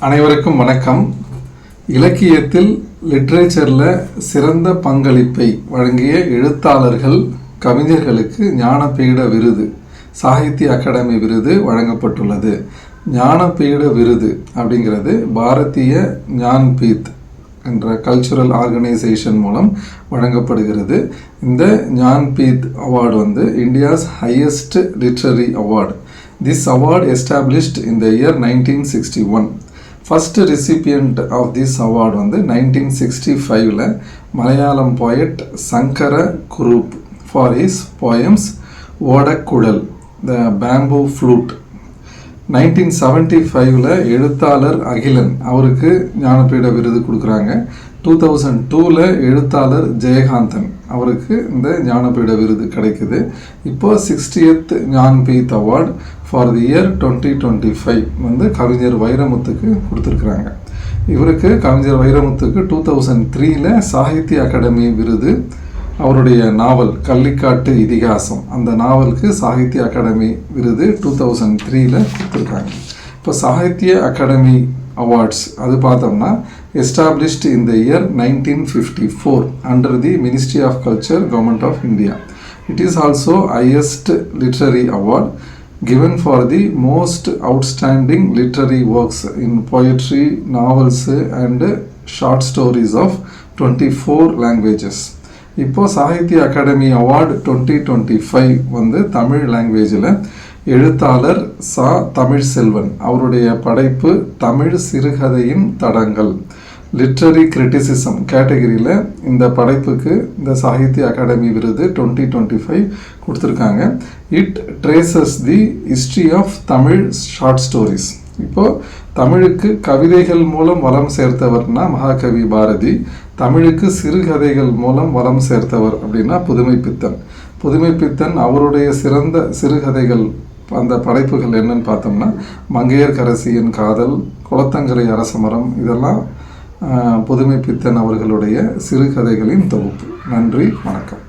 அனைவருக்கும் வணக்கம். இலக்கியத்தில் லிட்ரேச்சரில் சிறந்த பங்களிப்பை வழங்கிய எழுத்தாளர்கள், கவிஞர்களுக்கு ஞானபீட விருது, சாகித்ய அகாடமி விருது வழங்கப்பட்டுள்ளது. ஞானபீட விருது அப்படிங்கிறது பாரதிய ஞான்பீத் என்ற கல்ச்சுரல் ஆர்கனைசேஷன் மூலம் வழங்கப்படுகிறது. இந்த Jnanpith award India's highest literary award. This award established in the year 1961. First recipient of this award 1965 Malayalam poet Sankara Kurup for his poems Vodakudal, the bamboo flute. 1975 எழுத்தாளர் அகிலன் அவருக்கு ஞானபீட விருது கொடுக்குறாங்க. 2002 எழுத்தாளர் ஜெயகாந்தன் அவருக்கு இந்த ஞானபீட விருது கிடைக்குது. இப்போ 60th Jnanpith award for the year 2025 கவிஞர் வைரமுத்துக்கு கொடுத்துருக்குறாங்க. இவருக்கு கவிஞர் வைரமுத்துக்கு 2003 சாகித்ய அகாடமி விருது, அவருடைய நாவல் கள்ளிக்காட்டு இதிகாசம் அந்த நாவலுக்கு சாகித்ய அகாடமி விருது 2003 கொடுத்துருக்காங்க. இப்போ சாகித்ய அகாடமி அவார்ட்ஸ் அது பார்த்தோம்னா established in the year 1954 under the Ministry of Culture, Government of India. It is also highest literary award given for the most outstanding literary works in poetry, novels and short stories of 24 languages. இப்போ Sahitya Akademi award 2025 Tamil லாங்குவேஜில் எழுத்தாளர் சா தமிழ்செல்வன் அவருடைய படைப்பு தமிழ் சிறுகதையின் தடங்கள் literary criticism கேட்டகரியில் இந்த படைப்புக்கு இந்த சாகித்ய அகாடமி விருது 2025 கொடுத்துருக்காங்க. It traces the history of Tamil short stories. இப்போது தமிழுக்கு கவிதைகள் மூலம் வளம் சேர்த்தவர்னா மகாகவி பாரதி, தமிழுக்கு சிறுகதைகள் மூலம் வளம் சேர்த்தவர் அப்படின்னா புதுமைப்பித்தன் அவருடைய சிறந்த சிறுகதைகள் அந்த படைப்புகள் என்னன்னு பார்த்தோம்னா மங்கையர்க்கரசியின் காதல், குளத்தங்கரை அரசமரம், இதெல்லாம் புதுமைப்பித்தன் அவர்களுடைய சிறுகதைகளின் தொகுப்பு. நன்றி, வணக்கம்.